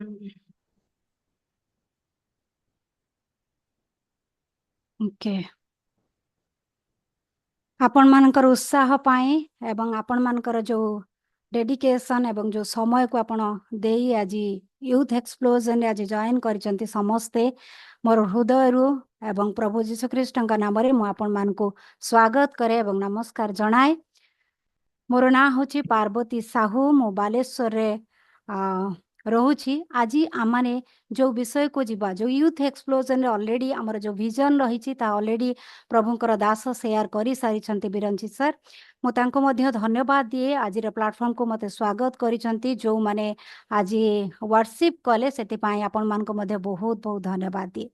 Okay आपण मानकर उत्साह पाए एवं आपण मानकर जो डेडिकेशन एवं जो समय को आपण देई आज यूथ एक्सप्लोजन आज जॉइन करिसंती समस्ते मोर हृदय रु एवं प्रभु जीशु ख्रीष्ट नाम रे मु आपण मान को स्वागत करे एवं नमस्कार जनाए। मोर ना होची पार्वती साहू मु बालेश्वर रे रोची आज आमाने जो विषय को जीवा जो यूथ एक्सप्लोजन रे ऑलरेडी हमर जो विजन रही ऑलरेडी प्रभुंकर दास शेयर कर सारी बिरंजी सर मु तांको मध्य धन्यवाद दिए आज प्लेटफॉर्म को मते स्वागत करिसंती जो माने आज वर्शिप कले सेति पई आपण मान को मध्य बहुत बहुत धन्यवाद दिए।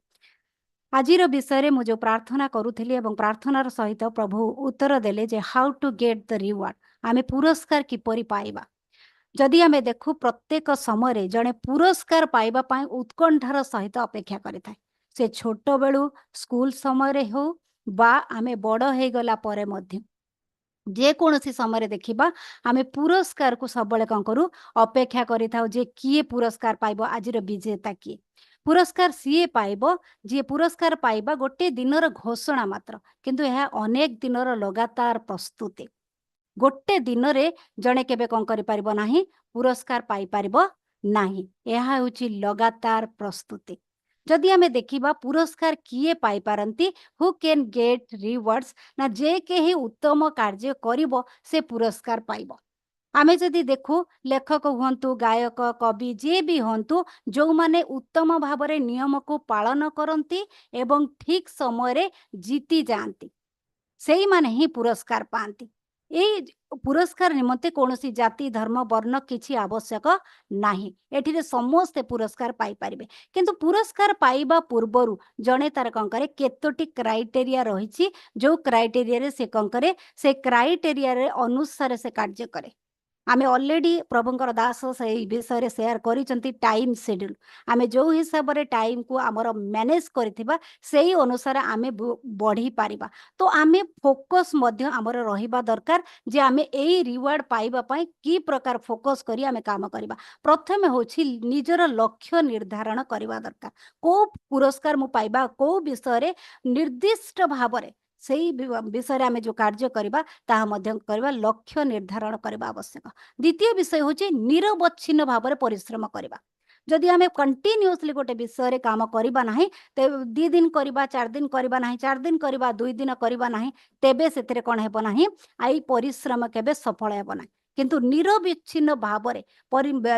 आजिर विषय मु जो प्रार्थना करुथली एवं प्रार्थनार सहित प्रभु उत्तर देले जे how to get the reward आमे पुरस्कार किपरि पाइबा। जदि आमे देखु प्रत्येक समय जड़े पुरस्कार पाइबा पाई उत्कंठार सहित अपेक्षा करिथाय से छोट बेलू स्कूल समय रे हो बा आमे बड़ हे गला परे मध्य जे कोनोसी समय देखिबा आमे पुरस्कार को सबले कौन करू अपेक्षा करिथाउ जे किए पुरस्कार पाइबो आजिर विजेता किए पुरस्कार सीए पाइबो जे पुरस्कार पाइबा गोटे दिनर घोषणा मात्र किंतु यह अनेक दिनर लगातार प्रस्तुति गोटे दिन रे जड़े केबे कौन करि परिबो नाही पुरस्कार पाई परिबो नाही यह होची लगातार प्रस्तुति। जदि आमे देखिबा पुरस्कार किए पाई पारंती हु कैन गेट रिवार्ड्स ना जे के ही उत्तम कार्य करिबो से पुरस्कार पाइबो। आमे जदि देखु लेखक हुंतु गायक कवि जे भी हुंतु जो माने उत्तम भावरे नियम को पालन करंती एवं ठीक समय रे जीती जांती सेही माने ही पुरस्कार पांती। ए पुरस्कार निमंते कौनसी जाति धर्म वर्ण किछि आवश्यक नाही एठिरे समस्ते पुरस्कार पाई परिबे किंतु पुरस्कार पाइबा पूर्वरु जणे तार कंकरे केतोटी क्राइटेरिया रहिछि जो क्राइटेरिया रे से कंकरे से क्राइटेरिया रे अनुसार से कार्य करे। आमे ऑलरेडी प्रभुंकर दास से विषय शेयर करिसंती टाइम शेड्यूल आमे जो हिसाब रे टाइम को आमर मैनेज करथिबा सेही अनुसार आमे बढ़ी पारिबा। तो आमे फोकस मध्य आमर रहिबा दरकार जे आमे एई रिवार्ड पाइबा पई की प्रकार फोकस करी आमे काम करिबा। प्रथमे होछि निजर लक्ष्य निर्धारण करिबा दरकार को पुरस्कार मु पाइबा को विषय रे निर्दिष्ट भाबरे सेही विषय आमे जो कार्य करिबा ताहा मध्य करिबा लक्ष्य निर्धारण करिबा आवश्यक। द्वितीय विषय होछि निरवच्छिन्न भाबरे परिश्रम करिबा। जदि आमे कंटिन्यूअसली गोटे विषय रे काम करिबा नाही ते 2 दिन करिबा 4 दिन करिबा नाही 4 दिन करिबा 2 दिन करिबा नाही तेबे सेतिरे कोन हेबो नाही आइ परिश्रम केबे सफल हेबो नाही किंतु निरविच्छिन्न भावरे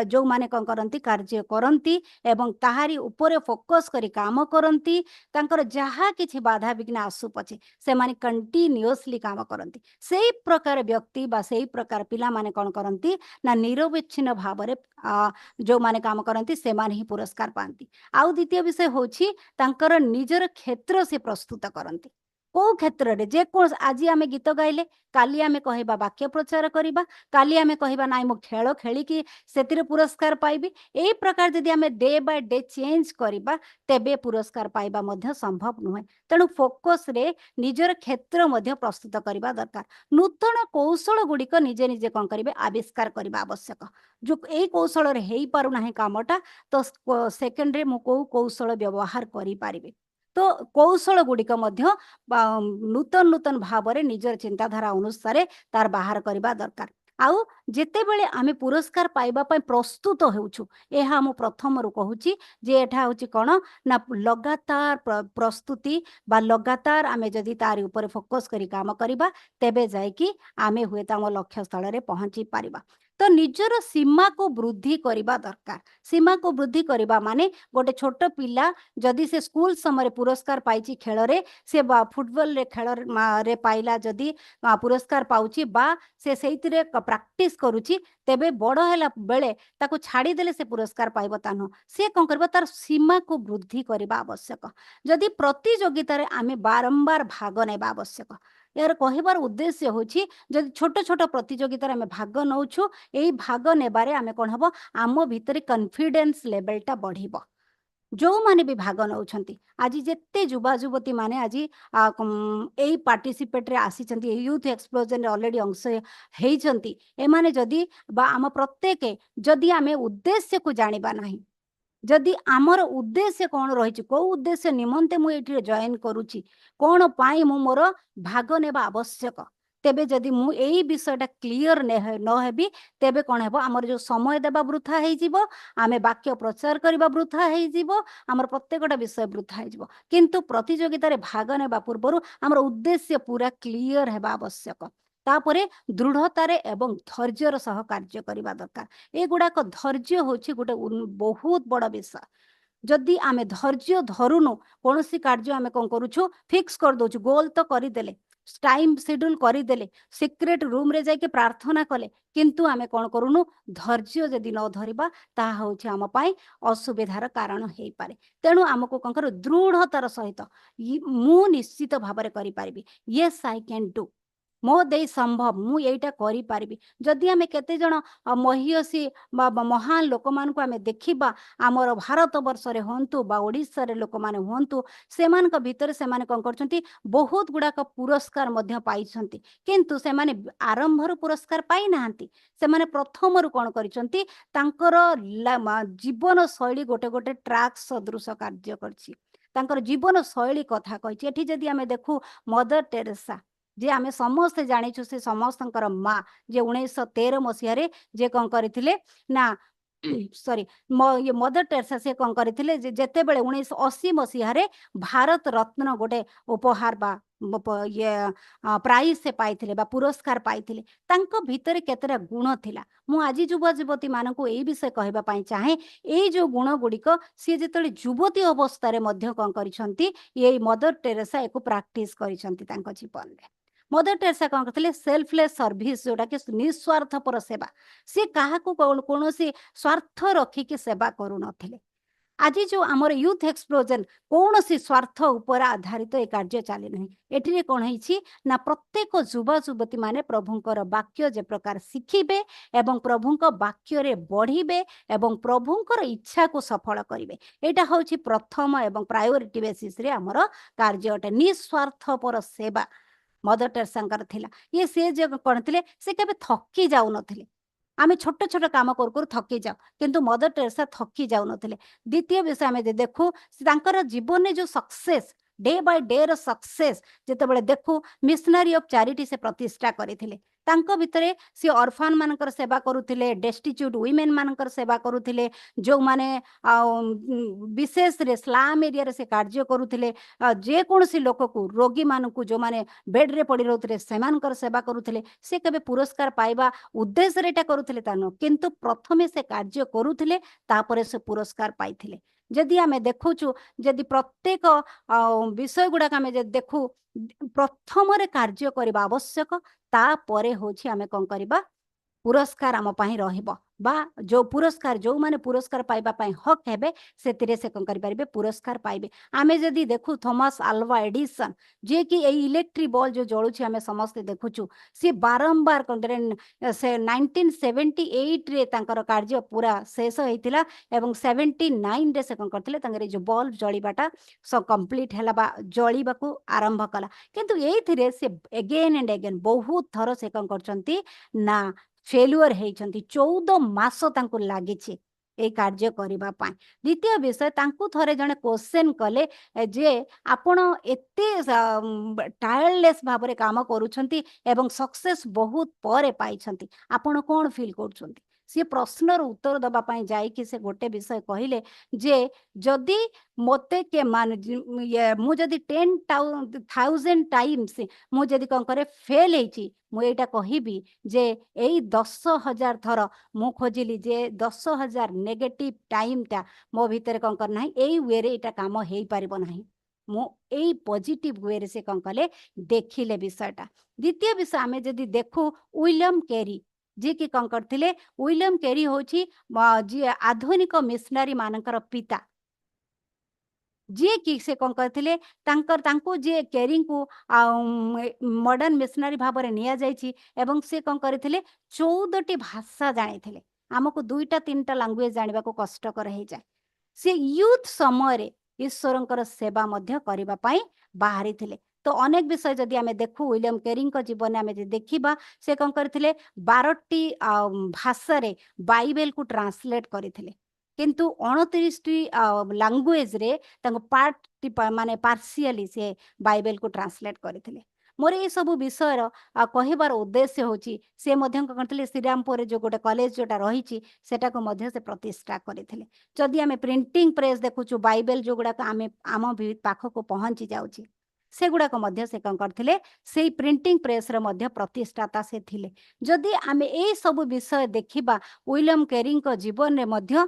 जो माने कौन करती कार्य करती एवं ताहारी उपरे फोकस करी काम करती तांकर जहा किछि बाधा विघ्न आसु पछे से माने कंटिन्यूअसली काम करती सेही प्रकार व्यक्ति बा सेही प्रकार पिला माने कौन करती ना निरविच्छिन्न भावरे जो माने काम करती से माने ही पुरस्कार पाती। आउ द्वितीय विषय होछि तांकर निजर क्षेत्र से प्रस्तुत करती को क्षेत्र रे जे को आज आमे गीत गाइले काली आमे कहबा वाक्य प्रचार करिबा काली आमे कहबा नाइ मो खेल खेली कि सेतिरे पुरस्कार पाइबी एई प्रकार जदि आमे डे बाय डे चेंज करिबा तेबे पुरस्कार पाइबा मध्य संभव नुहे। तेणु फोकस रे निजर क्षेत्र मध्य प्रस्तुत करिबा दरकार नूतन कौशल गुड़िक निजे निजे कौन करिवे आविष्कार करिबा आवश्यक जो एई कौशल रे हेई पारु नाही कामटा तो सेकेंड रे मो को कौशल व्यवहार करि पारिबे। तो कौशल गुड़िक मध्य नूतन नूतन भावरे निजर चिंताधारा अनुसार तार बाहर करबा दरकार। आउ जेते बेले आमे पुरस्कार पाइबा पय प्रस्तुत हेउछु एहा मु प्रथम रु कहूची जे एठा होची कोन ना लगातार प्रस्तुति बा लगातार आमे जदि तार ऊपर फोकस करी काम करिबा तेबे जाय कि आमे हुए ताम लक्ष्य स्थल रे पहुंची पारिबा। तो निजर सीमा को वृद्धि करबा दरकार। सीमा को वृद्धि करबा माने गोटे छोट पिला जदि से स्कूल समय पुरस्कार पाइची खेल रे से फुटबॉल रे खेल रे पाइला जदि पुरस्कार पाउची बा से सेइतिरे प्रैक्टिस करूची तेबे बड़ हैला बेले ताको छाड़ी देले से पुरस्कार पाइबो तानो से कोन करबा तार सीमा को वृद्धि करबा आवश्यक। जदि प्रतियोगिता रे आमे बारंबार भाग नेबा आवश्यक। यार कहबार उद्देश्य होची जदि छोट छोट प्रतियोगिता रे आमे भाग नउछु एई भाग नेबारे आमे कोन हबो आम भितरे कॉन्फिडेंस लेवलटा बढ़िबो। जो माने भी भाग नउछंती आज जेते युवा युवती माने आज एई पार्टिसिपेट रे आसीचंती यूथ एक्सप्लोजन रे ऑलरेडी अंश हेइचंती ए माने जदी बा आम प्रत्येक जदी आमे उद्देश्य को जानिबा नाही जदि आमर उद्देश्य कौन रही कौ उद्देश्य निमंते मुझे जॉइन करुच्ची कौन पाई मु मोर भाग नेबा आवश्यक तेबे जदि मु एई विषयटा क्लियर न हेबी तेबे कौन हेबो आमर जो समय देबा वृथा हेई जिवो आमे वाक्य प्रचार करबा वृथा हेई जिवो आमर प्रत्येकटा विषय वृथा हेई जिवो किंतु प्रतियोगिता रे भाग नेबा पूर्वरु आमर उद्देश्य पूरा क्लियर हेबा आवश्यक तापरे दृढ़तारे एवं धैर्यर सह कार्य करबा दरकार एगुड़ाक धैर्य होछि गोटे बहुत बड़ विषय जदि आमे धैर्य धरुनु कौन कार्य आमे कौन करूछु फिक्स कर दउछु गोल तो करिदेले टाइम शेड्यूल करिदेले सिक्रेट रूम रे जाके प्रार्थना कले किंतु आमे कौन करूनु धैर्य जदि न धरिबा ता होछि आम पाई असुविधार कारण हेई पारे तेणु आमको कौन कर दृढ़तार सहित मु निश्चित भाବରେ କରିପାରିବି यस आई कैन डू मो देई संभव मु एटा करि पारिबी जदि आमे केते जण महियसी महान लोक मानकु आमे देखिबा आमर भारत वर्ष रे हंतु बा ओडिसा रे लोक माने हंतु सेमानक भितर सेमाने कोन करछंती बहुत गुडाक पुरस्कार मध्य पाइछंती किंतु सेमाने आरंभर पुरस्कार पाइ नाहंती सेमाने प्रथमरु कोन करिसंती तांकर जीवन शैली गोटे गोटे ट्रैक सदृश कार्य करछि तांकर जीवन शैली कथा कहिछि एठी जदि आमे देखु मदर टेरेसा जे आमे समस्त जानिछु से समस्तंकर माँ जे 1913 मसीह जे कौन करथिले ना सॉरी ये मदर टेरेसा से कौन करथिले जे जेते बेले 1980 मसीह भारत रत्न गोटे उपहार बा ये प्राइज से पाइथिले बा पुरस्कार पाइथिले तांको भितरे केतेरा गुण थिला मु आज युवा युवती मानकु एई विषय कहबा पई चाहे एई जो गुण गुडिक सी जेतले युवती अवस्था रे मध्य कौन करिसंती ये मदर टेरेसा एको प्रैक्टिस करिसंती तांको जीवन रे मदर टेरेसा कौन करथिले सेल्फलेस सर्विस जोटा कि निस्वार्थपर सेवा सी काहाकू कौन स्वार्थ रखिकी सेवा करू नथिले आज जो आमर यूथ एक्सप्लोजन कौन सी स्वार्थ उपर आधारित ये कार्य चली ना एठी कौन है ना प्रत्येक युवा युवती माने प्रभुंकर वाक्य जे प्रकार शिखिबे एवं प्रभुंक वाक्य रे बढ़िबे एवं प्रभुंकर इच्छा को सफल करिवे एटा होछि प्रथम एवं प्रायोरिटी बेसिस रे आमर कार्य अटे निस्वार्थपर सेवा मदर टेरेसांकर थिला ये से जे कौन थे से केबे थकी जाऊ नथिले आमे छोट छोट काम कर कर थकी जाऊ किंतु मदर टेरेसा थकी जाऊ नथिले द्वितीय विषय आमे देखु तांकर जीवन में जो सक्सेस डे बाय डे रो सक्सेस जेतेबेले देखु मिशनरी ऑफ चैरिटी से प्रतिष्ठा करथिले तांको भितरे सी ऑर्फन मानकर सेवा करुथिले डेस्टिट्यूट वुमेन मानकर सेवा करुथिले जो माने विशेष रे स्लाम एरिया रे से कार्य करुथिले जे कोनसी लोक को रोगी मानकु जो माने बेड रे पड़ी रहउथिले सेमानकर सेवा करुथिले से केबे पुरस्कार पाइबा उद्देश्य रे एटा करुथिले तानो किंतु प्रथमे से कार्य करुथिले तापरे से पुरस्कार पाइथिले जदि आमे देखुछु जदि प्रत्येक विषय गुडाक आमे जे देखु प्रथम रे कार्य करबा आवश्यक तापरे होछि आमे कोन करबा पुरस्कार आम पाई रहिबो बा जो पुरस्कार जो माने पुरस्कार पाइबा पाई हक हेबे सेतिरे से कौन करें पुरस्कार पाइबे आमे जदि देखु थॉमस अल्वा एडिसन जे कि ए इलेक्ट्रिक बॉल जो जळुछि आमे समस्त देखुछु सी बारंबार से 1978 रे तांकर कार्य पूरा शेष होइतिला एवं 79 रे से कौन करथिले तांकर जो बल्ब जळिबाटा सो कंप्लीट हैला बा जळिबाकू आरंभ कला किंतु एइथिरे से अगेन एंड अगेन बहुत थर से कौन करचंती ना फेल्युअर हेइचंती 14 मास तांको लागिछि ए कार्य करिबा पाई द्वितीय विषय तांको थरे जने क्वेश्चन कले जे आपण एते टायरलेस भाबरे काम करूछंती एवं सक्सेस बहुत परे पाइछंती आपण कोन फील करछंती सी प्रश्नर उत्तर दबा पाई जाई कि से गोटे विषय कहिले जे जदि मोते के मान मु जदि 10,000 टाइम्स मु जदि कौन करे फेल हेची मु एटा कहिबी जे एई 10,000 थर मु खोजिली जे 10,000 नेगेटिव टाइम टा मो भीतर कौन कर नाही एई वे रे एटा काम हेई पारिबो नाही मु एई पॉजिटिव वे रे से कौन कले देखिले विषयटा द्वितीय विषय आमे जदि देखु विलियम कैरी जे कि कौन करथिले विलियम कैरी होछि जे आधुनिक मिशनरी मानकर पिता जे कि से कौन करथिले तांकर तांको जे कैरिंग को मॉडर्न मिशनरी भाबरे निया जायछि एवं से कौन करथिले 14टी भाषा जानिथिले हमको 2टा 3टा लैंग्वेज जानिबा को कष्टकर हे जाय से यूथ समय रे ईश्वरंकर सेवा मध्य करिबा पई बाहरी थिले तो अनेक विषय जदि आमे देखु विलियम कैरिंग को जीवन आमे देखिबा से कौन करथिले 12टी भाषा रे बाइबल को ट्रांसलेट करथिले किंतु 29 लैंग्वेज रे पार्ट माने पार्शियली से बाइबल को ट्रांसलेट करथिले। मोर ये सब विषय कहबार उद्देश्य होची से मध्य करथिले श्रीरामपुर जो गोटे कॉलेज जोटा रही सेटा को मध्य से प्रतिष्ठा करथिले। जदि आमे प्रिंटिंग प्रेस देखुछु बाइबल जो गुडा आमे आम पाख को पहुंची जाउची से गुडा को मध्य से कौन करथिले सेही प्रिंटिंग प्रेस रे मध्य प्रतिष्ठाता से थिले। जदि आमे ए सब विषय देखिबा विलियम कैरी को जीवन रे मध्य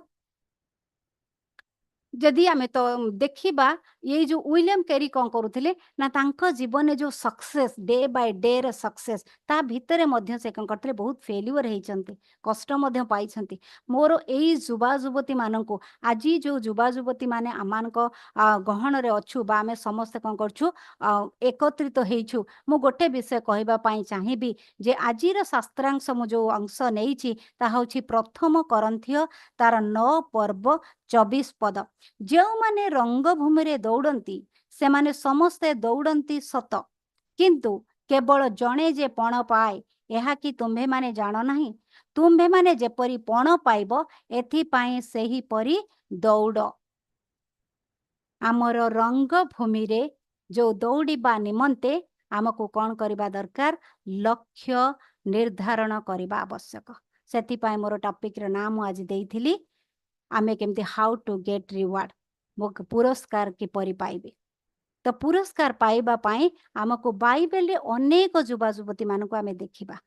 जदि आमे तो देखिबा ये जो विलियम कैरी कौन करुथिले ना तांको जीवन जो सक्सेस डे बाय डे रे सक्सेस ता भितरे मध्य से कौन करथिले बहुत फेल्युअर हेचंती कष्ट मध्य पाइछंती। मोर एई युवा युवती माननको आजी जो युवा युवती माने आमानको गहन रे अछु बा आमे समस्त कौन करछु एकत्रित हेइछु। मु गोटे विषय कहबा पई चाहिबी जे आजीर शास्त्रांश मु जो अंश नेइछि ता होछि प्रथम करंथिय तार 9 पर्व 24 पद। जो माने रंगभूमि रे दौड़ती से माने समस्ते दौड़ती सत किंतु केवल जणे जे पण पाए यह कि तुम्भे माने जान नहीं तुम्भे माने जेपरी पण पाइब एथि पाए सेही परी दौड़। आमर रंगभूमि रे जो दौड़िबा निमंते आमको कौन करबा दरकार लक्ष्य निर्धारण करबा आवश्यक। सेथि पाए मोर टॉपिक रे नाम आज देइथिली आमे केमती हाउ टू गेट रिवार्ड मो पुरस्कार किपरि पाइबे। तो पुरस्कार पाइबा पाई आमको बाइबल रे अनेक युवा युवती मानक आमे देखिबा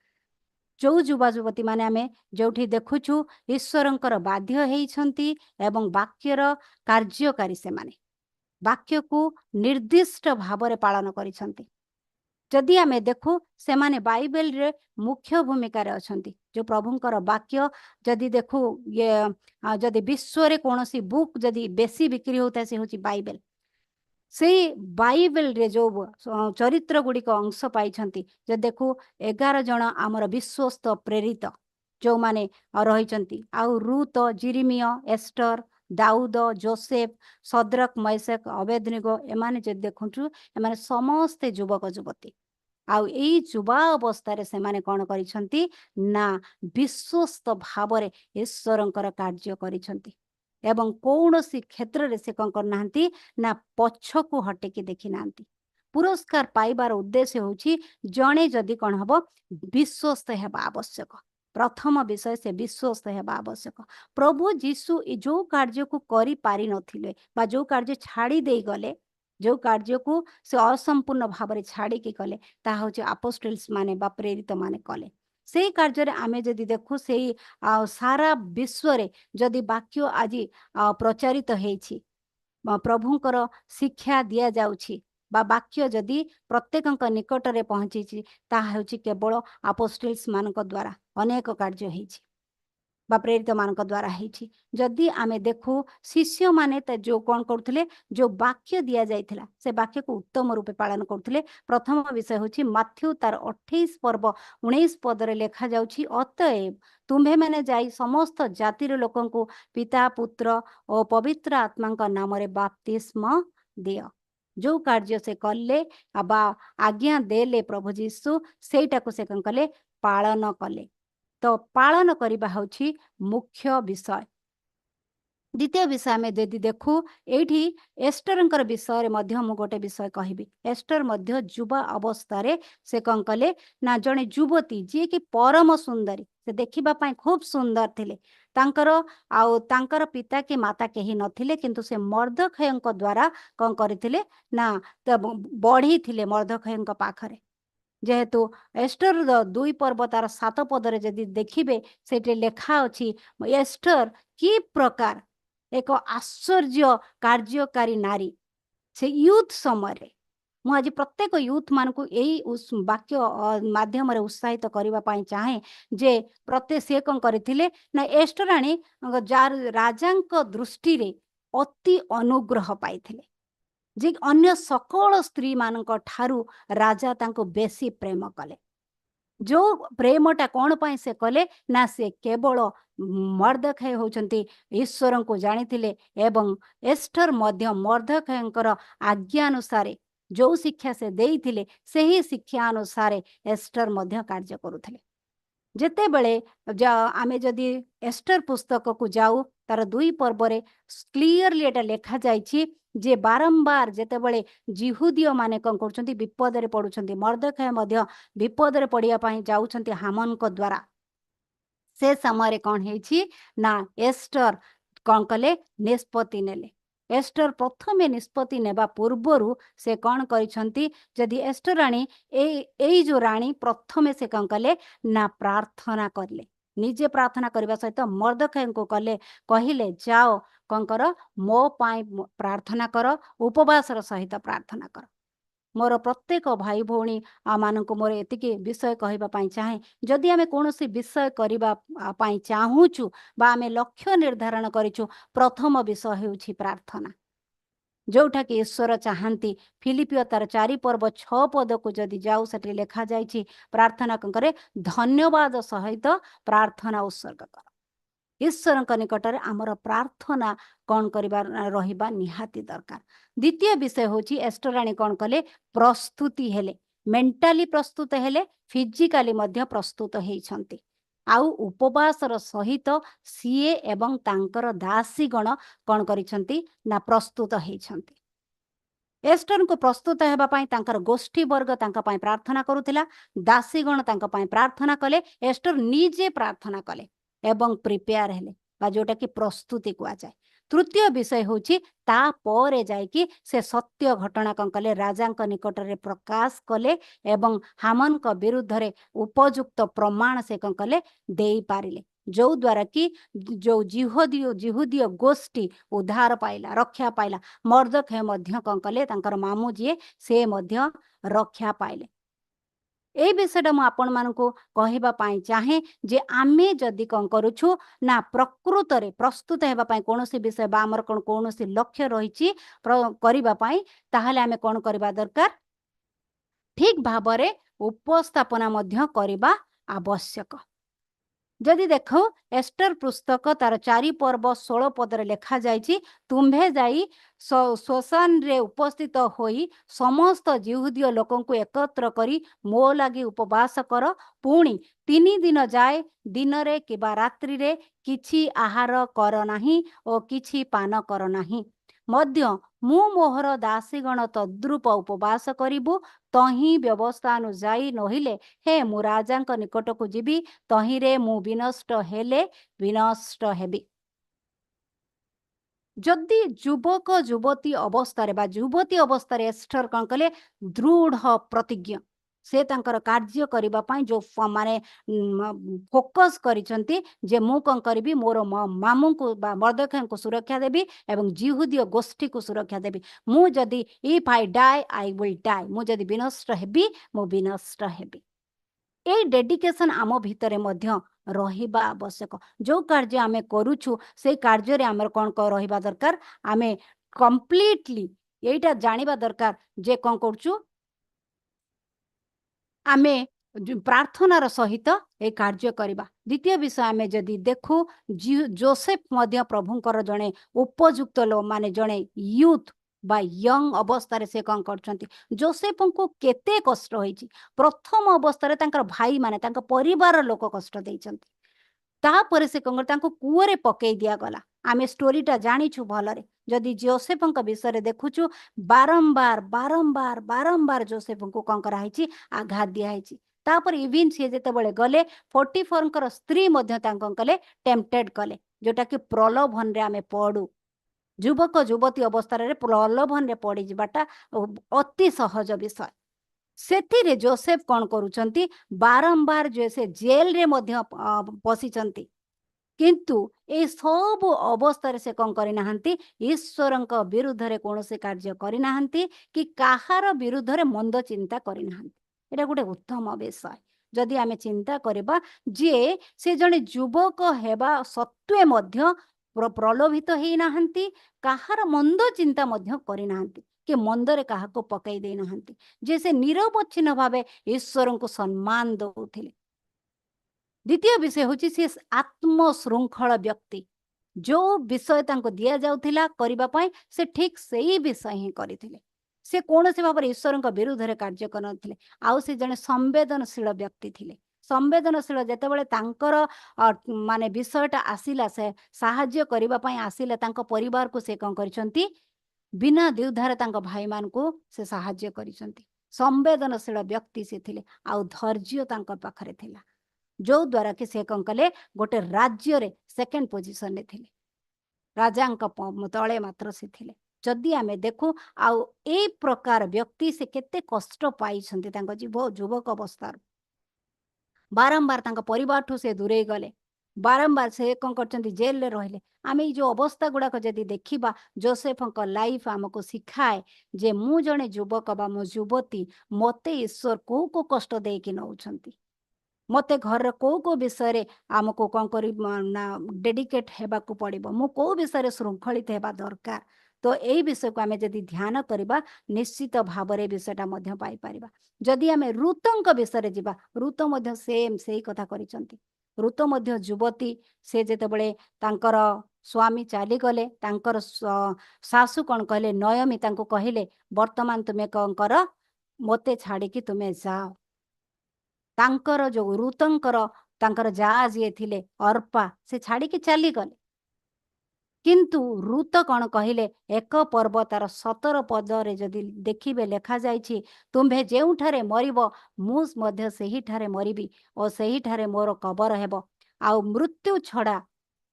जो युवा युवती माने आमे जोठी देखुछु ईश्वरंकर बाध्य हेइछंती एवं वाक्यर कार्यकारी से माने वाक्य को निर्दिष्ट भावरे पालन करिछंती। जदि आमे देखु से माने बाइबल रे मुख्य भूमिका रे अछंती जो प्रभुंकर वाक्य जदि देखु ये जदि विश्व रे कोनोसी बुक जदि बेसी बिक्री होता से होची बाइबल से बाइबल रे जो चरित्र गुडी को अंश पाइछंती जे देखु 11 जण आमर विश्वस्त प्रेरित जो माने रहिछंती आउ रूत जिरिमिया एस्टर दाऊद जोसेफ सद्रक मैसेक अबेदनिगो एमाने जे देखुछु एमाने समस्त युवक युवती आउ एई युवा अवस्था से माने कौन करिछंती ना विश्वस्त भावरे ईश्वरंकर कार्य करिछंती एवं कौनसी क्षेत्र रे से कौन करनांती ना पछकु हटेकी देखि नांती। पुरस्कार पाइबार उद्देश्य होछि जणे जदि कौन हबो विश्वस्त हेबा आवश्यक। प्रथम विषय से विश्वस्त हेबा आवश्यक। प्रभु जीशु जो कार्य को करि पारि नथिले बा जो कार्य छाड़ी देई गले जो कार्य को से असंपूर्ण भाव छाड़ी कले ता हूँ आपोस्टल्स माने बा प्रेरित माने कले से कार्य आमे जदि देखु से सारा विश्व रे जदि वाक्य आज प्रचारित हेछि प्रभुंकर शिक्षा दिया जाउछि बा वाक्य जदि प्रत्येक निकट रे पहुँची ता हूँ केवल आपोस्टल्स मानक द्वारा अनेक कार्य हेछि बा प्रेरित मानक द्वारा हेछि। जदि आमे देखु शिष्य माने जो कौन करथिले जो वाक्य दिया जाइथिला से वाक्य को उत्तम रूपे पालन करथिले। प्रथम विषय होछि माथ्यू तार 28 पर्व 19 पद रे लेखा जाउछि अतएव तुम्भे माने जाई समस्त जातिर लोकन को पिता पुत्र और पवित्र आत्मा का नाम रे बपतिस्मा दियो। जो कार्य से कले बा आज्ञा देले प्रभु जीशु सेटा को से कन कले पालन कले। तो पालन करबा होछि मुख्य विषय। द्वितीय विषय में यदि देखु एठी एस्टरंकर विषय मध्य मु गोटे विषय कहबी। एस्टर मध्य युवा अवस्था रे से कन कले ना जणे युवती जे कि परम सुंदरी से देखिबा पाई खूब सुंदर थिले तांकर पिता के माता केही नथिले किंतु से मर्दखयंक द्वारा कन करथिले ना बढ़ी थिले मर्दखयंक पाखरे जेहेतु एस्टर 2 पर्व तार 7 पदरे जदि देखिबे सेटे लेखा अछि एस्टर की प्रकार एक आश्चर्य कार्यकारी नारी से यूथ समय मु आज प्रत्येक यूथ मान को यही वाक्य माध्यम उत्साहित करबा पाई चाहे जे प्रत्येक से कौन करथिले ना एस्टराणी जार राजांक दृष्टि रे अति अनुग्रह पाइथिले जे अन्य सकल स्त्री मानक ठारू राजा तांको बेसी प्रेम कले। जो प्रेमटा कौन पाई से कले ना से केवल मर्दखय होचंती ईश्वर को जानिथिले एवं एस्टर मध्य मर्दखयंकर आज्ञा अनुसार जो शिक्षा से देइथिले सेही शिक्षा अनुसार एस्टर मध्य कार्य करुथिले। ଯେତେବେଳେ ଆମେ ଯଦି ଏଷ୍ଟର ପୁସ୍ତକକୁ ଯାଉ ତାର 2 ପର୍ବରେ କ୍ଲିୟରଲି ଏଟା ଲେଖା ଯାଇଛି ଯେ ବାରମ୍ବାର ଯେତେବେଳେ ଜିହୁଦୀୟ ମାନେ କଣ କରୁଛନ୍ତି ବିପଦରେ ପଡୁଛନ୍ତି, ମର୍ଦ୍ଦଖାଇ ମଧ୍ୟ ବିପଦରେ ପଡିବା ପାଇଁ ଯାଉଛନ୍ତି ହାମାନଙ୍କ ଦ୍ୱାରା। ସେ ସମୟରେ କଣ ହେଇଛି ନା ଏଷ୍ଟର କଣ କଲେ ନିଷ୍ପତ୍ତି ନେଲେ। ଏଷ୍ଟର ପ୍ରଥମେ ନିଷ୍ପତ୍ତି ନେବା ପୂର୍ବରୁ ସେ କଣ କରିଛନ୍ତି, ଯଦି ଏଷ୍ଟର ରାଣୀ ଏଇ ଯୋଉ ରାଣୀ ପ୍ରଥମେ ସେ କଣ କଲେ ନା ପ୍ରାର୍ଥନା କଲେ। ନିଜେ ପ୍ରାର୍ଥନା କରିବା ସହିତ ମର୍ଦ୍ଦଖାଇଙ୍କୁ କହିଲେ ଯାଅ କଣ କର ମୋ ପାଇଁ ପ୍ରାର୍ଥନା କର, ଉପବାସର ସହିତ ପ୍ରାର୍ଥନା କର। ମୋର ପ୍ରତ୍ୟେକ ଭାଇ ଭଉଣୀ ମାନଙ୍କୁ ମୋର ଏତିକି ବିଷୟ କହିବା ପାଇଁ ଚାହେଁ, ଯଦି ଆମେ କୌଣସି ବିଷୟ କରିବା ପାଇଁ ଚାହୁଁଛୁ ବା ଆମେ ଲକ୍ଷ୍ୟ ନିର୍ଦ୍ଧାରଣ କରିଛୁ, ପ୍ରଥମ ବିଷୟ ହେଉଛି ପ୍ରାର୍ଥନା, ଯୋଉଟା କି ଈଶ୍ୱର ଚାହାନ୍ତି। ଫିଲିପିଓ ତାର 4 ପର୍ବ 6 ପଦକୁ ଯଦି ଯାଉ ସେଠି ଲେଖାଯାଇଛି ପ୍ରାର୍ଥନା କରେ ଧନ୍ୟବାଦ ସହିତ ପ୍ରାର୍ଥନା ଉତ୍ସର୍ଗ କର। ଈଶ୍ୱରଙ୍କ ନିକଟରେ ଆମର ପ୍ରାର୍ଥନା କଣ କରିବା ରହିବା ନିହାତି ଦରକାର। ଦ୍ୱିତୀୟ ବିଷୟ ହେଉଛି ଏଷ୍ଟର ରାଣୀ କଣ କଲେ ପ୍ରସ୍ତୁତି ହେଲେ, ମେଣ୍ଟାଲି ପ୍ରସ୍ତୁତ ହେଲେ, ଫିଜିକାଲି ମଧ୍ୟ ପ୍ରସ୍ତୁତ ହେଇଛନ୍ତି। ଆଉ ଉପବାସର ସହିତ ସିଏ ଏବଂ ତାଙ୍କର ଦାସୀଗଣ କଣ କରିଛନ୍ତି ନା ପ୍ରସ୍ତୁତ ହେଇଛନ୍ତି। ଏଷ୍ଟରଙ୍କୁ ପ୍ରସ୍ତୁତ ହେବା ପାଇଁ ତାଙ୍କର ଗୋଷ୍ଠୀ ବର୍ଗ ତାଙ୍କ ପାଇଁ ପ୍ରାର୍ଥନା କରୁଥିଲା, ଦାସୀଗଣ ତାଙ୍କ ପାଇଁ ପ୍ରାର୍ଥନା କଲେ, ଏଷ୍ଟର ନିଜେ ପ୍ରାର୍ଥନା କଲେ ଏବଂ ପ୍ରିପେୟାର ହେଲେ ବା ଯୋଉଟା କି ପ୍ରସ୍ତୁତି କୁହାଯାଏ। ତୃତୀୟ ବିଷୟ ହେଉଛି ତାପରେ ଯାଇକି ସେ ସତ୍ୟ ଘଟଣା କଣ କଲେ ରାଜାଙ୍କ ନିକଟରେ ପ୍ରକାଶ କଲେ ଏବଂ ହାମାନଙ୍କ ବିରୁଦ୍ଧରେ ଉପଯୁକ୍ତ ପ୍ରମାଣ ସେ କଣ କଲେ ଦେଇପାରିଲେ, ଯୋଉ ଦ୍ୱାରା କି ଯୋଉ ଜିହୁଦୀୟ ଗୋଷ୍ଠୀ ଉଦ୍ଧାର ପାଇଲା, ରକ୍ଷା ପାଇଲା। ମର୍ଦ୍ଦଖାଇ ମଧ୍ୟ କଣ କଲେ ତାଙ୍କର ମାମୁଁ ଯିଏ ସେ ମଧ୍ୟ ରକ୍ଷା ପାଇଲେ। এই ବିଷୟଟା ମୁଁ ଆପଣମାନଙ୍କୁ କହିବା ପାଇଁ ଚାହେଁ ଯେ ଆମେ ଯଦି କଣ କରୁଛୁ ନା ପ୍ରକୃତରେ ପ୍ରସ୍ତୁତ ହେବା ପାଇଁ କୌଣସି ବିଷୟ ବା ଆମର କଣ କୌଣସି ଲକ୍ଷ୍ୟ ରହିଛି କରିବା ପାଇଁ, ତାହେଲେ ଆମେ କଣ କରିବା ଦରକାର, ଠିକ ଭାବରେ ଉପସ୍ଥାପନା ମଧ୍ୟ କରିବା ଆବଶ୍ୟକ। ଯଦି ଦେଖ ଏଷ୍ଟର ପୁସ୍ତକ ତାର 4 ପର୍ବ 16 ପଦରେ ଲେଖାଯାଇଛି, ତୁମ୍ଭେ ଯାଇ ଶୋଷାନରେ ଉପସ୍ଥିତ ହୋଇ ସମସ୍ତ ଜିହୁଦୀୟ ଲୋକଙ୍କୁ ଏକତ୍ର କରି ମୋ ଲାଗି ଉପବାସ କର, ପୁଣି 3 ଦିନ ଯାଏ ଦିନରେ କିମ୍ବା ରାତ୍ରିରେ କିଛି ଆହାର କର ନାହିଁ ଓ କିଛି ପାନ କର ନାହିଁ। ମଧ୍ୟ ମୁଁ ମୋହର ଦାସୀଗଣ ତଦ୍ରୂପ ଉପବାସ କରିବୁ, ତହିଁ ବ୍ୟବସ୍ଥା ଅନୁଯାୟୀ ନହିଲେ ହେ ମୁଁ ରାଜାଙ୍କ ନିକଟକୁ ଯିବି, ତହିଁରେ ମୁଁ ବିନଷ୍ଟ ହେଲେ ବିନଷ୍ଟ ହେବି। ଯଦି ଯୁବକ ଯୁବତୀ ଅବସ୍ଥାରେ ବା ଯୁବତୀ ଅବସ୍ଥାରେ ଏଷ୍ଟର କଣ କଲେ ଦୃଢ ପ୍ରତିଜ୍ଞ, ସେ ତାଙ୍କର କାର୍ଯ୍ୟ କରିବା ପାଇଁ ଯୋଉ ମାନେ ଫୋକସ କରିଛନ୍ତି ଯେ ମୁଁ କଣ କରିବି, ମୋର ମାମୁଙ୍କୁ ବା ମର୍ଦ୍ଦଖାଇଙ୍କୁ ସୁରକ୍ଷା ଦେବି ଏବଂ ଜିହୁଦୀୟ ଗୋଷ୍ଠୀକୁ ସୁରକ୍ଷା ଦେବି। ମୁଁ ଯଦି if I die I will die, ମୁଁ ଯଦି ବିନଷ୍ଟ ହେବି ମୁଁ ବିନଷ୍ଟ ହେବି। এই ଡେଡିକେସନ ଆମ ଭିତରେ ମଧ୍ୟ ରହିବା ଆବଶ୍ୟକ। ଯୋଉ କାର୍ଯ୍ୟ ଆମେ କରୁଛୁ ସେଇ କାର୍ଯ୍ୟରେ ଆମର କଣ ରହିବା ଦରକାର, ଆମେ କମ୍ପ୍ଲିଟଲି ଏଇଟା ଜାଣିବା ଦରକାର ଯେ କଣ କରୁଛୁ, ଆମେ ପ୍ରାର୍ଥନାର ସହିତ এই କାର୍ଯ୍ୟ କରିବା। ଦ୍ୱିତୀୟ ବିଷୟ ଆମେ ଯଦି ଦେଖୁ, ଯୋସେଫ ମଧ୍ୟ ପ୍ରଭୁଙ୍କର ଜଣେ ଉପଯୁକ୍ତ ମାନେ ଜଣେ ୟୁଥ ବା ୟଙ୍ଗ ଅବସ୍ଥାରେ ସେ କଣ କରୁଛନ୍ତି, ଯୋସେଫଙ୍କୁ କେତେ କଷ୍ଟ ହେଇଛି। ପ୍ରଥମ ଅବସ୍ଥାରେ ତାଙ୍କର ଭାଇମାନେ ତାଙ୍କ ପରିବାର ଲୋକ କଷ୍ଟ ଦେଇଛନ୍ତି, ତାପରେ ସେ କଣ ତାଙ୍କୁ କୂଅରେ ପକେଇ ଦିଆଗଲା। ଆମେ ଷ୍ଟୋରିଟା ଜାଣିଛୁ ଭଲରେ। ଯଦି ଯୋସେଫଙ୍କ ବିଷୟରେ ଦେଖୁଛୁ, ବାରମ୍ବାର ବାରମ୍ବାର ବାରମ୍ବାର ଯୋସେଫଙ୍କୁ କଣ କରାହେଇଛି, ଆଘାତ ଦିଆହେଇଛି। ତାପରେ ଇଭିନ୍ ସିଏ ଯେତେବେଳେ ଗଲେ, 44ଙ୍କର ସ୍ତ୍ରୀ ମଧ୍ୟ ତାଙ୍କୁ କଣ କଲେ, ଟେମ୍ପଟେଡ କଲେ, ଯୋଉଟା କି ପ୍ରଲୋଭନରେ ଆମେ ପଡୁ। ଯୁବକ ଯୁବତୀ ଅବସ୍ଥାରେ ପ୍ରଲୋଭନରେ ପଡିଯିବାଟା ଅତି ସହଜ ବିଷୟ। ସେଥିରେ ଯୋସେଫ କଣ କରୁଛନ୍ତି, ବାରମ୍ବାର ସେ ଜେଲରେ ମଧ୍ୟ ପଶିଛନ୍ତି, କିନ୍ତୁ এই ସବୁ ଅବସ୍ଥାରେ ସେ କଣ କରିନାହାନ୍ତି, ଈଶ୍ୱରଙ୍କ ବିରୁଦ୍ଧରେ କୌଣସି କାର୍ଯ୍ୟ କରିନାହାନ୍ତି କି କାହାର ବିରୁଦ୍ଧରେ ମନ୍ଦ ଚିନ୍ତା କରିନାହାନ୍ତି। ଏଇଟା ଗୋଟେ ଉତ୍ତମ ବିଷୟ। ଯଦି ଆମେ ଚିନ୍ତା କରିବା ଯେ ସେ ଜଣେ ଯୁବକ ହେବା ସତ୍ତ୍ୱେ ମଧ୍ୟ ପ୍ରଲୋଭିତ ହେଇନାହାନ୍ତି, କାହାର ମନ୍ଦ ଚିନ୍ତା ମଧ୍ୟ କରିନାହାନ୍ତି, କି ମନ୍ଦରେ କାହାକୁ ପକାଇ ଦେଇନାହାନ୍ତି, ଯେ ସେ ନିରବଚ୍ଛିନ୍ନ ଭାବେ ଈଶ୍ୱରଙ୍କୁ ସମ୍ମାନ ଦଉଥିଲେ। ଦ୍ୱିତୀୟ ବିଷୟ ହେଉଛି ସେ ଆତ୍ମଶୃଙ୍ଖଳ ବ୍ୟକ୍ତି। ଯୋଉ ବିଷୟ ତାଙ୍କୁ ଦିଆଯାଉଥିଲା କରିବା ପାଇଁ ସେ ଠିକ ସେଇ ବିଷୟ ହିଁ କରିଥିଲେ। ସେ କୌଣସି ଭାବରେ ଈଶ୍ୱରଙ୍କ ବିରୁଦ୍ଧରେ କାର୍ଯ୍ୟ କରିନଥିଲେ। ଆଉ ସେ ଜଣେ ସମ୍ବେଦନଶୀଳ ବ୍ୟକ୍ତି ଥିଲେ। संवेदनशील जेतेबेले तांकर माने विषयटा आसिला से साहाय्य करिबा पई आसिले तांको परिवार को से कौन करिसंती बिना द्विधारे तांको भाई मान को से साहाय्य करिसंती। संवेदनशील व्यक्ति से थिले आउ धैर्य तांको पाखरे थिला जो द्वारा कि से कौन कले गोटे राज्य रे सेकेंड पोजीशन रे थिले राजांक तले मात्र से थिले। जदि आमे देखु आउ ए प्रकार व्यक्ति से केते कष्ट पाइछंती तांको युवक अवस्था बारंबार तांको परिवार ठू से दूरे गले बारंबार से कौन करछंती जेल रे रहिले। आमे जो अवस्था गुड़ाक जदि देखिबा जोसेफक लाइफ आमको शिखाए जे मु जणे युवक बा मो युवती मते ईश्वर को कष्ट दे कि नउछंती मते घर को विषय आमको कौन करी ना डेडिकेट हेबाकू पड़िबो मु को विषय श्रृंखलित हेबा दरकार। तो यही विषय को आमे जदि ध्यान करबा निश्चित भाबरे विषयटा मध्य पाई परिबा। जदि आमे ऋतंक विषय जिबा ऋत मध्य सेम सेही कथा करिसंती। ऋत मध्य युवती से जेतेबेले तांकर स्वामी चाली गले तांकर सासू कौन कहले नयमी तांको कहिले वर्तमान तुमे कौन कर मते छाड़ी कि तुमे जाओ। तांकर जो ऋतंकर तांकर जा जे थिले अर्पा से छाड़ी कि चली गले किंतु ऋत कौन कहले एक पर्व तार 17 पदरे जदि देखिबे लेखा जाइछि तुम्भे जेउठारे मरिबो मु मध्य सेही ठारे मरिबी और सेही ठारे मोर कबर हेबो आउ मृत्यु छड़ा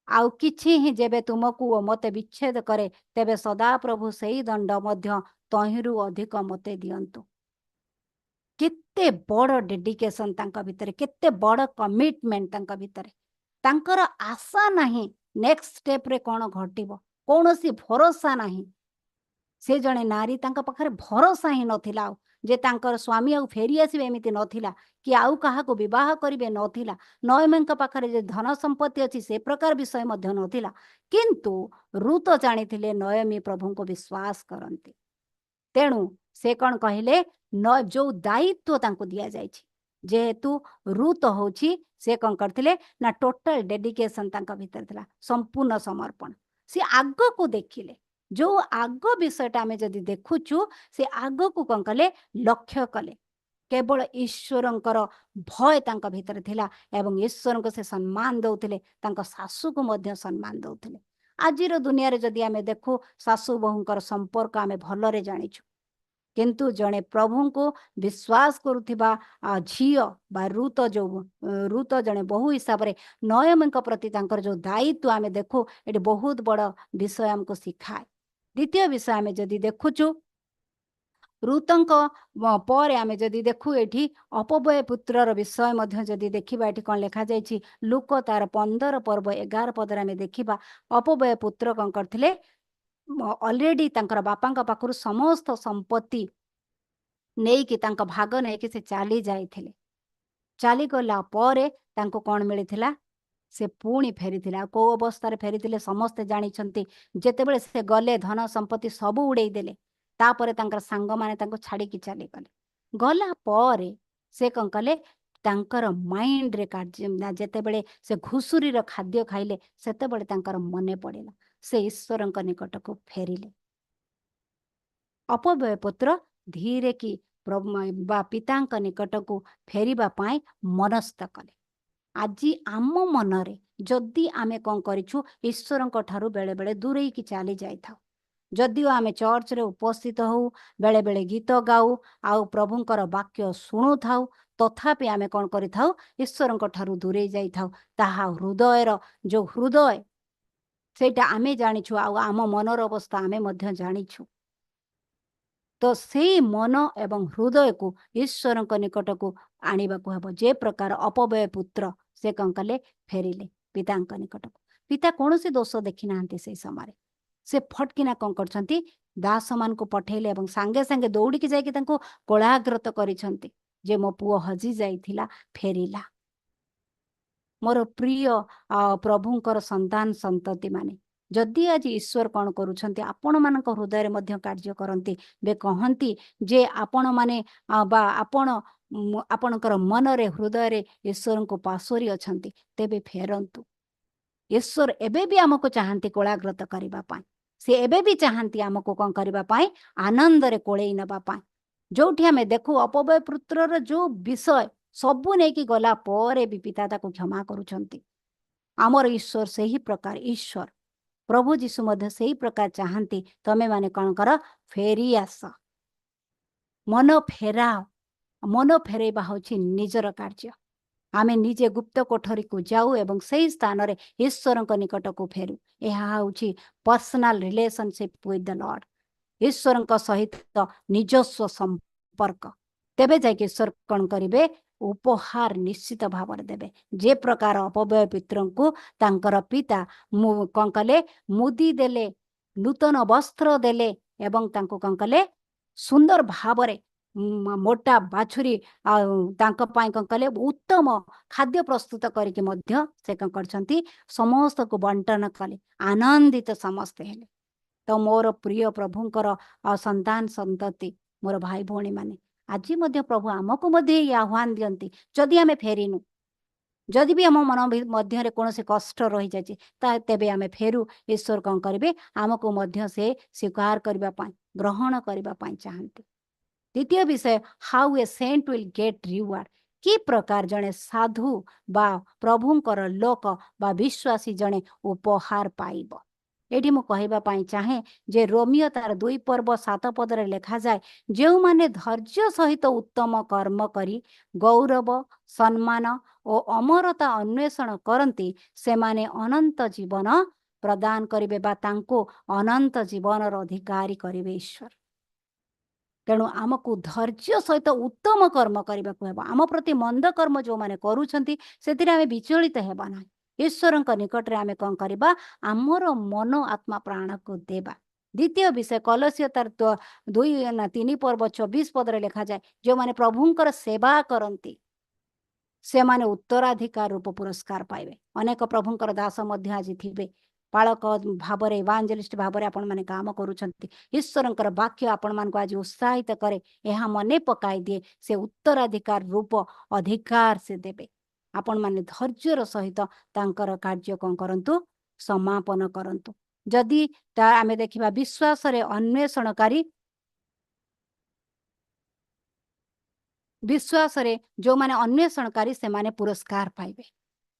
आउ किछि ही जेबे तुमको ओ मते विच्छेद करे तेबे सदा प्रभु सेही दंड मध्य तहिरु अधिक मते दियंतु। केते बड़ डेडिकेशन तांका भितरे केते बड़ कमिटमेंट तांका भितरे तांकर आशा नहीं नेक्स्ट स्टेप रे कोन घटिबो कोनोसी भरोसा नहीं। से जणे नारी तांका पाखरे भरोसा ही नथिला जे तांकर स्वामी आउ फेरी आसीबे एमिति नथिला कि आउ काहाको विवाह करिवे नथिला नयमेंक पाखरे जे धन संपत्ति अछि से प्रकार विषय मध्य नथिला किंतु ऋत जानिथिले नयमी प्रभु को विश्वास करंती तेणु से कौन कहले न जो दायित्व तांको दिया जाइछि जेहेतु ऋत होछि से कौन करथिले ना टोटल डेडिकेशन तांका भीतर थिला संपूर्ण समर्पण से आग को देखिले जो आग विषयटा आमे जदि देखुछु से आग को कौन कले लक्ष्य कले केवल ईश्वरंकर भय तांका भीतर थिला एवं ईश्वर को से सम्मान दउथिले तांका सासू को मध्य सम्मान दउथिले। आजिर दुनिया रे जदि आमे देखु सासू बहुंकर संपर्क आमे भलरे जानिछु किंतु जड़े प्रभु को विश्वास करुथिबा झियो बा ऋत जो ऋत जड़े बहु हिसाब रे नयमी प्रति तांकर जो दायित्व आमे देखु ये बहुत बड़ विषय हमको शिखाए। द्वितीय विषय आमे जदि देखुचु ऋतंक पर आमे जदि देखु एठी अपव्यय पुत्रर विषय मध्य जदि देखिबा एठी कोन लेखा जाइछि लुक तार 15 पर्व 11 पदर आमे देखिबा अपव्यय पुत्र कोन करथिले ऑलरेडी तांकर बापांका पाखरु समस्त संपत्ति नहीं कि तांका भाग नहीं कि से चाली जाइथिले चाली गला परे तांको कोन मिलिथिला से पुणी फेरीथिला को अवस्था रे फेरीथिले समस्त जानि छंती जेतेबेले से गले धन संपत्ति सब उड़ेई देले तापरे तांकर सांग माने तांको छाड़ी कि चाली गले गला परे से कोन कले तांकर माइंड रे कार्य जेतेबेले से घुसुरी रो खाद्य खाइले सेतेबेले तांकर मने पड़िला से ईश्वरंक निकट को फेरिले। अपव्यय पुत्र धीरे कि बा पितांक निकट को फेरिबा पाए मनस्थ कले। आजी आम मनरे जदि आमे कौन करिछु ईश्वरंक ठारू बेले बेले दूरे कि चली जाई थाउ जदिओ आमे चर्च रे उपस्थित हो बेले बेले गीत गाऊ आउ प्रभुंकर वाक्य शुणु थाउ तथापि आमे कौन करि थाउ ईश्वरंक ठारू दूरे जाई थाउ ताहा हृदयर जो हृदय सेटा आमे जानिछु आम मनर अवस्था आमे मध्य जानिछु तो से मन एवं हृदय को ईश्वर निकट को आने को हम जे प्रकार अपव्यय पुत्र से कौन कले फेरिले पिता निकट को पिता कौन से दोष देखी ना से समय से फटकिना कौन कर दास मान को पठेले एवं सांगे सांगे दौड़ी की जाकि कोलाग्रत करिसंती जे मो पुओ हजि जाइथिला फेरिला। मोर प्रिय प्रभुंकर संतान संतति माने जदि आज ईश्वर कौन करुछंती आपण मानक हृदय मध्य कार्य करती बे कहती जे आपण माने बा आपण आपणकर मन रे हृदय रे ईश्वर को पासोरी अछंती तेबे फेरंतु। ईश्वर एबे भी आमको चाहती कोलाग्रत करबा पाई से एबे भी चाहती आमको कौन करबा पाई आनंद रे कोळेई नबा पाई जोठी हमें देखु अपव्यय पुत्रर जो विषय सबु नेकी गला परे भी पिता ताको क्षमा करुछंती। आमर ईश्वर से ही प्रकार ईश्वर प्रभु जीशु मध्य से ही प्रकार चाहती तमे माने कौन कर फेरी आस मन फेराओ। मन फेरवा हूँ निजर कार्य। आमे निजे गुप्त कोठरी को जाऊ एवं सही स्थान रे ईश्वर निकट को फेरु। यह हूँ personal relationship with the Lord. ईश्वर सहित निजस्व संपर्क तेबे जाके ईश्वर कौन करेंगे उपहार निश्चित भाव देवे। जे प्रकार अपव्यय पितरों को तांकर पिता कौन कले मुदी देले नूतन वस्त्र देले एवं तांको कौन कले सुंदर भावरे मोटा बाछुरी कौन कले उत्तम खाद्य प्रस्तुत करके मध्य से कौन करछंती समस्त को बंटन कले आनंदित समस्ते हेले। तो मोर प्रिय प्रभुंकर संतान संतति मोर भाई भौणी माने आज मध्य प्रभु आमको मध्य आह्वान दियंती जदि आमे फेरिनु जदि भी आम मन मध्य कौन से कष्ट रही जाए तेबे आमे फेरु ईश्वर कौन करेंगे आमको मध्य से स्वीकार करने ग्रहण करने चाहती। द्वितीय विषय how a saint will get reward कि प्रकार जड़े साधु बा प्रभुंकर लोक बा विश्वासी जड़े उपहार पाइब। एठी मु कहबा पाई चाहे जे रोमियो तार 2 पर्व 7 पदरे लेखा जाए जो माने धैर्य सहित उत्तम कर्म करी गौरव सम्मान और अमरता अन्वेषण करती से माने अनंत जीवन प्रदान करिवे बा तांको अनंत जीवन अधिकारी करिवे ईश्वर। तेणु आमको धैर्य सहित उत्तम कर्म करने को हेबा। आम प्रति मंद कर्म जो माने करूछंती सेतिरे आमे विचलित हेबा ना। ईश्वर निकट में आमे कौन करबा आमर मन आत्मा प्राण को देबा। द्वितीय विषय कलसिय तार 2-3 पर्व 24 पदरे लेखा जाए जो माने प्रभुंकर सेवा करती से माने उत्तराधिकार रूप पुरस्कार पाइबे। अनेक प्रभुंकर दास मध्य आज थिबे पालक भाव इवांजेलिस्ट भाव आपण माने काम करूछंती। ईश्वरंकर वाक्य आपण मान को आज उत्साहित करे यह मने पकाई दिए से उत्तराधिकार रूप अधिकार से देबे। आपण माने धैर्यर सहित तांकर कार्य कौन करंतु समापन करंतु। जदि आमे देखिबा विश्वास रे अन्वेषणकारी विश्वास रे जो माने अन्वेषणकारी से माने पुरस्कार पाइबे।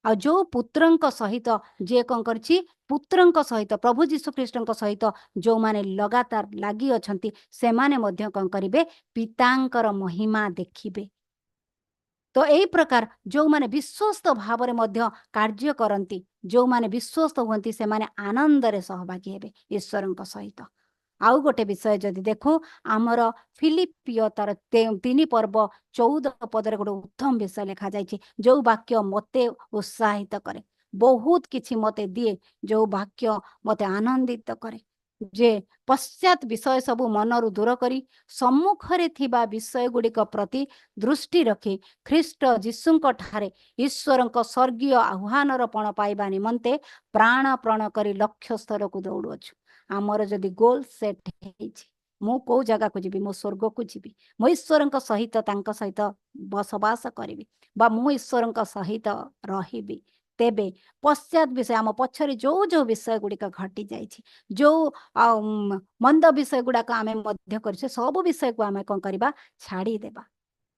आ जो पुत्रंक सहित जे कौन करछि पुत्रंक सहित प्रभु जीशु ख्रीष्टंक सहित जो माने लगातार लागी अछंती से माने मध्य कौन करिवे पितांकर महिमा देखिबे। तो यही प्रकार जो माने विश्वस्त भाव रे मध्य कार्य करंती जो माने विश्वस्त हुंती से माने आनंद रे सहभागी हेबे ईश्वरंक सहित। आउ गोटे विषय जदि देखो आमर फिलिपियो तार 3 पर्व 14 पदरे गोटे उत्तम विषय लिखा जाइए जो वाक्य मते उत्साहित करे बहुत किछि मते दिए जो वाक्य मते आनंदित करे जे पश्चात विषय सबु मनरु दूर करी सम्मुखरे थिबा विषय गुड़िक प्रति दृष्टि रखी ख्रीष्ट जीशुंक ठारे ईश्वरंक स्वर्गीय आह्वानर पण पाइबा निमंते प्राण प्रण करी लक्ष्य स्तर को दौड़ुअछु। आमर जदि गोल सेट मु को जगह को जीवी मो स्वर्ग को जीवी मो ईश्वर सहित तांका सहित बसवास करी बा मो ईश्वर सहित रही तेबे पश्चात विषय आम पछरे जो जो विषय गुड़िक घटी जाइए जो मंद विषय गुड़ाक आम कर सब विषय को आम कौन करवा छाड़ी देबा।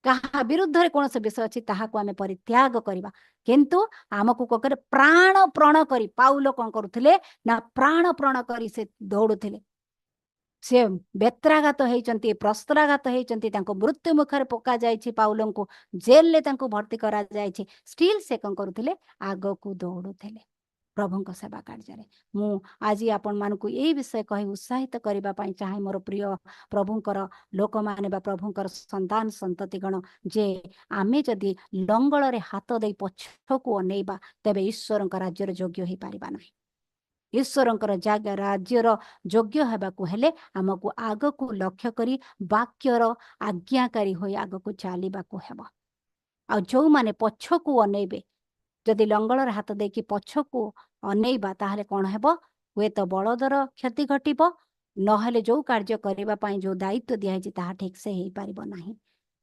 कहा विरुद्ध रे कौन से विषय अच्छी ताहा को आमे परित्याग करवा किंतु आमको ककर प्राण प्रण करी पाउल कौन करुथिले ना प्राण प्रण करी से दौड़ुथिले से बेत्राघात होइचंती प्रस्त्राघात होइचंती तांको मृत्यु मुखरे पका जाइछि पाउलं को जेल ले तांको भर्ती करा जाइछि स्टिल से कौन करुथिले आगो को दौड़ुथिले प्रभुंक सेवा कार्य मु आज आपण मानकु यही विषय कही उत्साहित करबा पई चाहे मोर प्रिय प्रभुंकर लोक माने बा प्रभुंकर संतान संतति गण जे आमे जदि लंगल रे हाथ दे पछको अनेबा तबे ईश्वरंक राज्यर योग्य होई पारिबा नाही। ईश्वरंकर जागा राज्यर योग्य हेबाकु हेले हमकु आगकु लक्ष्य करी वाक्यर आज्ञाकारी होई आगकु चालिबाकु हेबा। आ जो माने पछको अनेबे जदि लंगलर हाथ देकी पछको अनेबा ताहले कौन हेबो हुए तो बलदर क्षति घटिब नहले जो कार्य करबा पई जो दायित्व दिया है ताहा ठीक से हेई पारिबो नाही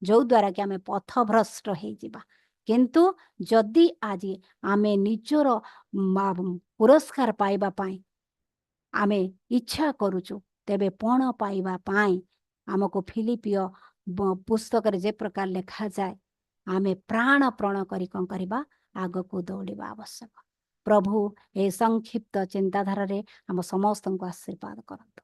जो द्वारा कि आमे पथभ्रष्ट हेई जिबा। किंतु जदि आज आमे निजर पुरस्कार पाइबा पाई आमे इच्छा करूचु तेबे पण पाइबा पाई आमको फिलिपियो पुस्तक जे प्रकार लिखा जाए आमे प्राण करी कौन करबा आग को दौड़िबा आवश्यक। प्रभु ए संक्षिप्त चिंताधारा रे हम समस्त को आशीर्वाद करंतु।